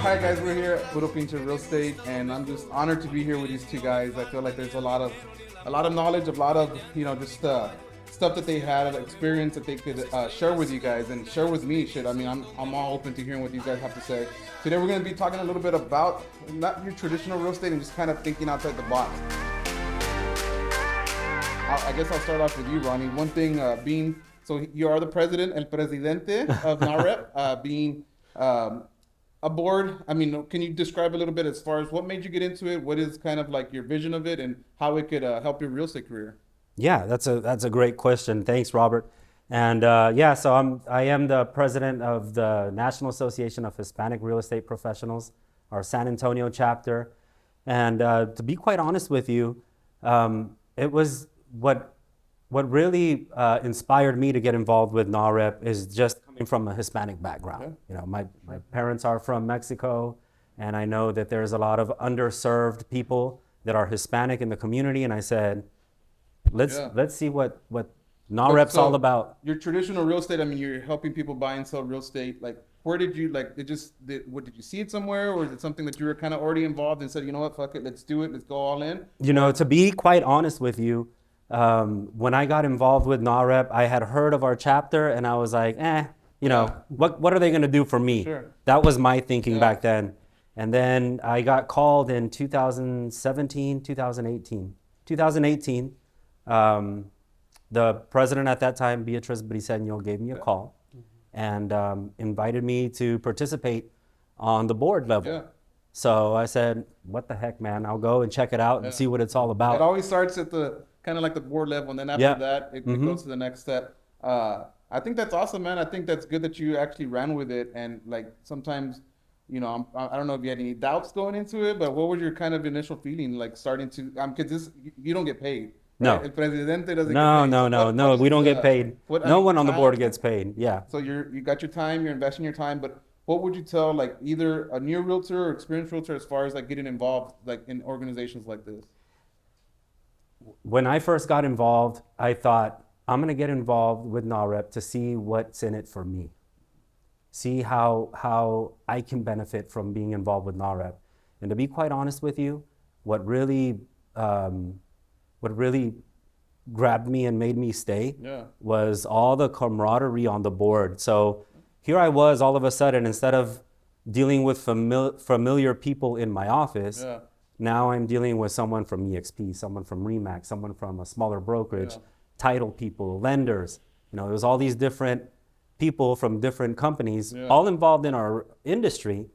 Hi guys, we're here at Puro Pinche Real Estate, and I'm just honored to be here with these two guys. I feel like there's a lot of knowledge, a lot of just stuff that they had, experience that they could share with you guys and share with me. Shit, I mean, I'm all open to hearing what you guys have to say. Today we're going to be talking a little bit about not your traditional real estate and just kind of thinking outside the box. I guess I'll start off with you, Ronnie. One thing being, so you are the president, el presidente of NAREP, being a board. I mean, can you describe a little bit as far as what made you get into it? What is kind of like your vision of it and how it could help your real estate career? Yeah, that's a great question. Thanks, Robert. And so I am the president of the National Association of Hispanic Real Estate Professionals, our San Antonio chapter. And to be quite honest with you, it was what really inspired me to get involved with NAREP is just coming from a Hispanic background. Okay. You know, my parents are from Mexico, and I know that there's a lot of underserved people that are Hispanic in the community. And I said, let's see what NAREP's all about. Your traditional real estate, I mean, you're helping people buy and sell real estate. Like, where did you, like, did you see it somewhere, or is it something that you were kind of already involved and said, you know what, fuck it, let's do it, let's go all in? You know, to be quite honest with you, when I got involved with NAREP, I had heard of our chapter and I was like, what are they going to do for me? Sure. That was my thinking back then. And then I got called in 2017, 2018. The president at that time, Beatriz Briceño, gave me a call and invited me to participate on the board level. Yeah. So I said, what the heck, man, I'll go and check it out and see what it's all about. It always starts at the kind of like the board level, and then after that, it goes to the next step. I think that's awesome, man. I think that's good that you actually ran with it. And like sometimes, you know, I don't know if you had any doubts going into it, but what was your kind of initial feeling, like starting to, because you don't get paid. Right? No. El presidente doesn't no, get paid. No, we don't get paid. No one on the board gets paid. Yeah. So you got your time, you're investing your time, but what would you tell like either a new realtor or experienced realtor as far as like getting involved like in organizations like this? When I first got involved, I thought, I'm going to get involved with NAREP to see what's in it for me. See how I can benefit from being involved with NAREP. And to be quite honest with you, what really grabbed me and made me stay was all the camaraderie on the board. So here I was all of a sudden, instead of dealing with familiar people in my office, now I'm dealing with someone from EXP, someone from REMAX, someone from a smaller brokerage, title people, lenders. You know, there's all these different people from different companies, all involved in our industry.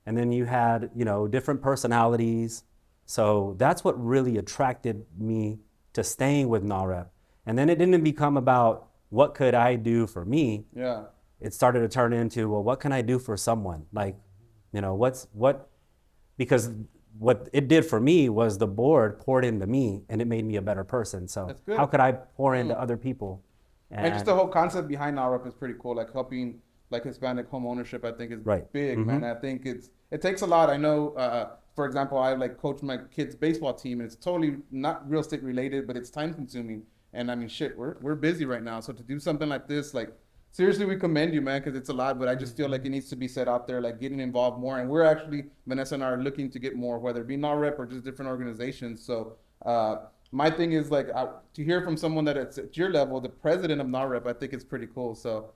And then you had, you know, different personalities. So that's what really attracted me to staying with NAREP. And then it didn't become about what could I do for me. Yeah. It started to turn into, well, what can I do for someone? Like, you know, because what it did for me was the board poured into me and it made me a better person. So how could I pour into other people? And just the whole concept behind NAREP is pretty cool. Like helping like Hispanic home ownership, I think is big, man. I think it takes a lot. I know, for example, I like coach my kids' baseball team, and it's totally not real estate related, but it's time consuming. And I mean, shit, we're busy right now. So to do something like this, like seriously, we commend you, man, because it's a lot. But I just feel like it needs to be said out there, like getting involved more. And we're actually, Vanessa and I are looking to get more, whether it be NAREP or just different organizations. So my thing is like to hear from someone that it's at your level, the president of NAREP, I think it's pretty cool. So.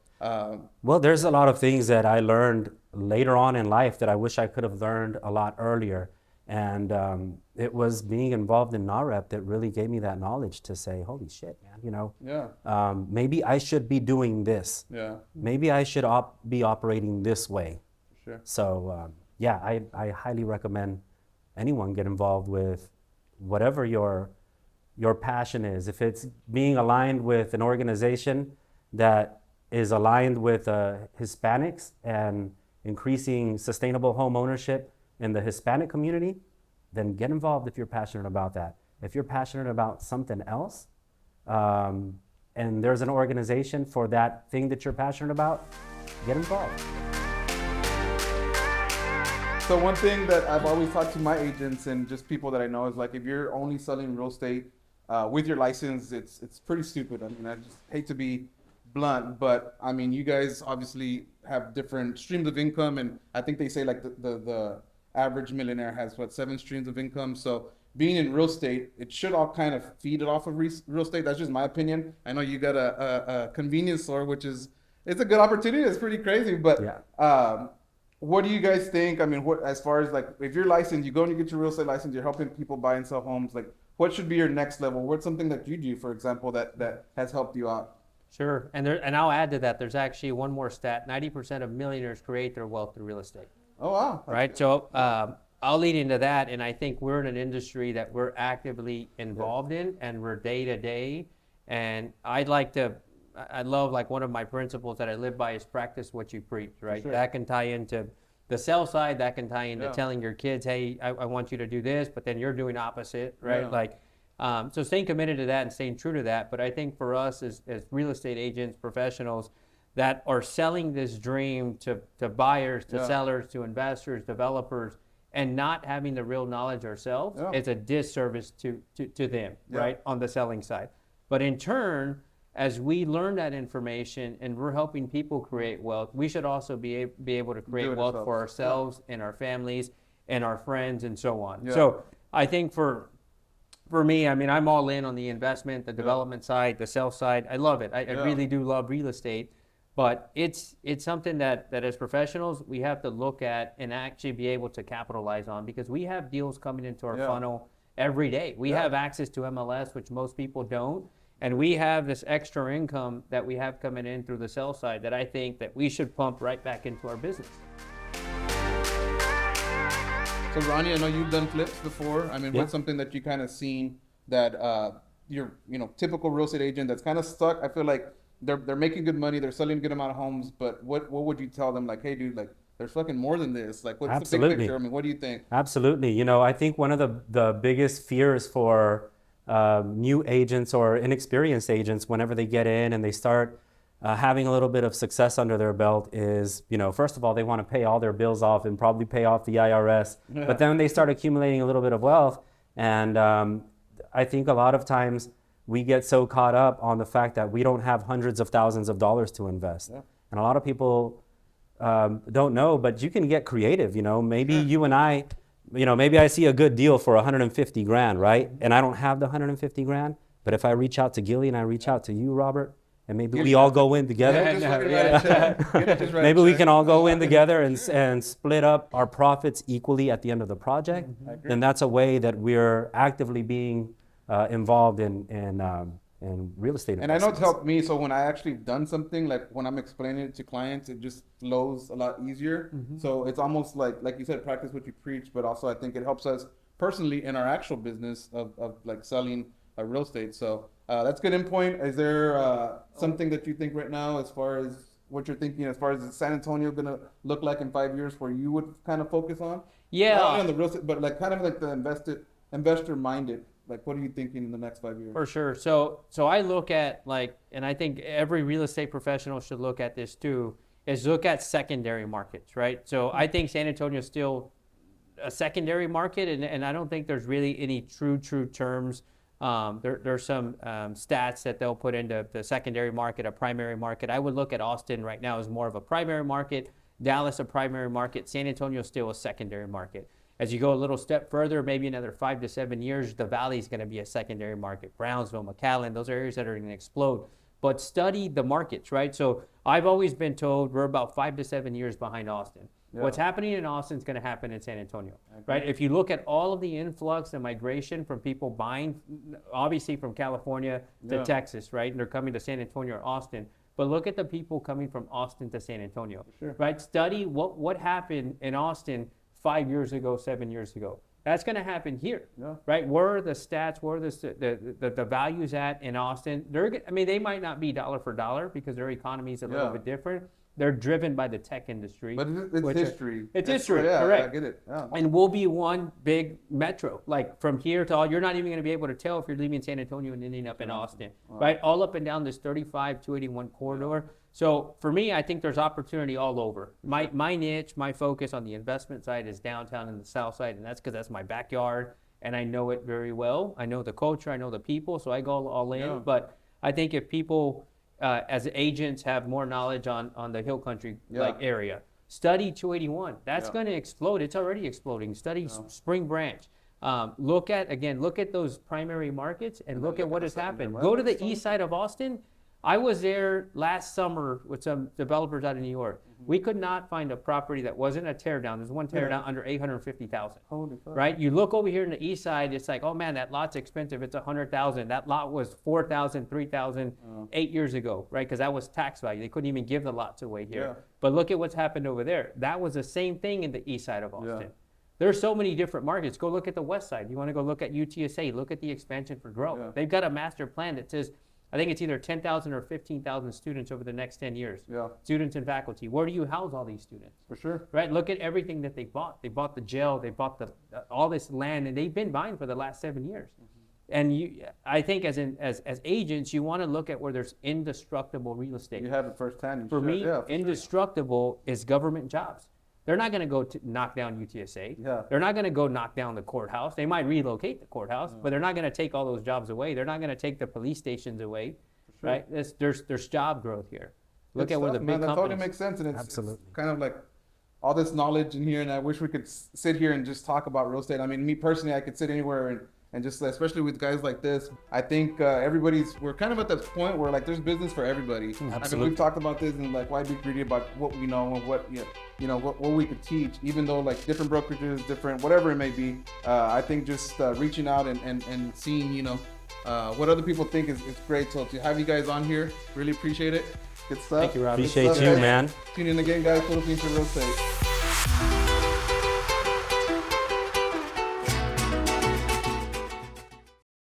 Well, there's a lot of things that I learned later on in life that I wish I could have learned a lot earlier. And it was being involved in NAREP that really gave me that knowledge to say, holy shit, man, you know, maybe I should be doing this. Yeah. Maybe I should be operating this way. Sure. So, I highly recommend anyone get involved with whatever your passion is. If it's being aligned with an organization that is aligned with Hispanics and increasing sustainable home ownership in the Hispanic community, then get involved if you're passionate about that. If you're passionate about something else, and there's an organization for that thing that you're passionate about, get involved. So one thing that I've always talked to my agents and just people that I know is like, if you're only selling real estate with your license, it's pretty stupid. I mean, I just hate to be blunt, but I mean, you guys obviously have different streams of income, and I think they say like the average millionaire has what, 7 streams of income. So being in real estate, it should all kind of feed it off of real estate. That's just my opinion. I know you got a convenience store, which is, it's a good opportunity. It's pretty crazy, but what do you guys think? I mean, what, as far as like, if you're licensed, you go and you get your real estate license, you're helping people buy and sell homes. Like, what should be your next level? What's something that you do, for example, that has helped you out? Sure, and I'll add to that. There's actually one more stat: 90% of millionaires create their wealth through real estate. Oh wow! Right. So I'll lead into that, and I think we're in an industry that we're actively involved in, and we're day to day. And I love, like, one of my principles that I live by is practice what you preach. Right. Sure. That can tie into the sell side. That can tie into telling your kids, hey, I want you to do this, but then you're doing opposite. Right. Yeah. Like. So staying committed to that and staying true to that. But I think for us as real estate agents, professionals that are selling this dream to buyers, to sellers, to investors, developers, and not having the real knowledge ourselves, is a disservice to them, right, on the selling side. But in turn, as we learn that information and we're helping people create wealth, we should also be able to create wealth for ourselves and our families and our friends and so on. Yeah. So I think for me, I mean, I'm all in on the investment, the development side, the sell side. I love it. I really do love real estate, but it's something that as professionals, we have to look at and actually be able to capitalize on, because we have deals coming into our funnel every day. We have access to MLS, which most people don't. And we have this extra income that we have coming in through the sell side that I think that we should pump right back into our business. So Ronnie, I know you've done flips before. I mean, what's something that you kind of seen that your typical real estate agent that's kind of stuck? I feel like they're making good money, they're selling a good amount of homes, but what would you tell them? Like, hey, dude, like there's fucking more than this. Like, what's the big picture? I mean, what do you think? Absolutely. I think one of the biggest fears for new agents or inexperienced agents, whenever they get in and they start having a little bit of success under their belt, is, first of all, they want to pay all their bills off and probably pay off the IRS. But then they start accumulating a little bit of wealth. And I think a lot of times we get so caught up on the fact that we don't have hundreds of thousands of dollars to invest. Yeah. And a lot of people don't know, but you can get creative. Maybe you and I, maybe I see a good deal for 150 grand, right? And I don't have the 150 grand. But if I reach out to Gilley and I reach out to you, Robert, and maybe we all go in together. Maybe we can all go in together and split up our profits equally at the end of the project. Then that's a way that we're actively being involved in real estate. And I know it's helped me. So when I actually done something, like when I'm explaining it to clients, it just flows a lot easier. So it's almost like you said, practice what you preach, but also I think it helps us personally in our actual business of like selling real estate. So that's good endpoint. Is there something that you think right now, as far as what you're thinking, as far as San Antonio going to look like in 5 years, where you would kind of focus on? Yeah. Not only on the real estate, but like kind of like the investor minded. Like, what are you thinking in the next 5 years? For sure. So I look at, like, and I think every real estate professional should look at this too, is look at secondary markets, right? So I think San Antonio is still a secondary market, and I don't think there's really any true terms. There's some stats that they'll put into the secondary market, a primary market. I would look at Austin right now as more of a primary market, Dallas a primary market, San Antonio still a secondary market. As you go a little step further, maybe another 5 to 7 years, the Valley is going to be a secondary market. Brownsville, McAllen, those are areas that are going to explode. But study the markets, right? So I've always been told we're about 5 to 7 years behind Austin. Yeah. What's happening in Austin is going to happen in San Antonio, right? If you look at all of the influx and migration from people buying, obviously from California to Texas, right? And they're coming to San Antonio or Austin. But look at the people coming from Austin to San Antonio, right? Study what happened in Austin 5 years ago, 7 years ago. That's going to happen here, right? Where are the stats? Where are the values at in Austin? They might not be dollar for dollar because their economy is a little bit different. They're driven by the tech industry. But it's history. It's history, correct. I get it. Yeah. And we'll be one big metro. Like from here to all, you're not even going to be able to tell if you're leaving San Antonio and ending up in Austin, right? All up and down this 35-281 corridor. So for me, I think there's opportunity all over. My niche, my focus on the investment side is downtown and the south side, and that's because that's my backyard, and I know it very well. I know the culture, I know the people, so I go all in. Yeah. But I think if people as agents have more knowledge on the hill country like area. Study 281. That's going to explode. It's already exploding. Study Spring Branch. Look at those primary markets and look at what has happened. Go to the east side of Austin. I was there last summer with some developers out of New York. We could not find a property that wasn't a tear down. There's one tear down under $850,000. Holy fuck. Right? You look over here in the east side, it's like, oh man, that lot's expensive. It's $100,000. That lot was $4,000, $3,000 8 years ago, right? Because that was tax value. They couldn't even give the lots away here. But look at what's happened over there. That was the same thing in the east side of Austin. There's so many different markets. Go look at the west side. You want to go look at UTSA, look at the expansion for growth. They've got a master plan that says, I think it's either 10,000 or 15,000 students over the next 10 years. Students and faculty. Where do you house all these students? For sure. Right? Look at everything that they bought. They bought the jail. They bought all this land, and they've been buying for the last 7 years. And I think as agents, you want to look at where there's indestructible real estate. You have it firsthand. For me, indestructible is government jobs. They're not going to go to knock down UTSA. They're not going to go knock down the courthouse. They might relocate the courthouse, but they're not going to take all those jobs away. They're not going to take the police stations away, right? There's job growth here. Look at where the big companies. That totally makes sense, and it's kind of like all this knowledge in here, and I wish we could sit here and just talk about real estate. I mean, me personally, I could sit anywhere and just, especially with guys like this, I think we're kind of at that point where like there's business for everybody. I mean, we've talked about this and like why be greedy about what we know and what what we could teach, even though like different brokerages, different whatever it may be. I think just reaching out and seeing what other people think is great. So to have you guys on here, really appreciate it. Good stuff. Thank you, Rob. Appreciate you, man. Tune in again, guys. Puro Pinche Real Estate.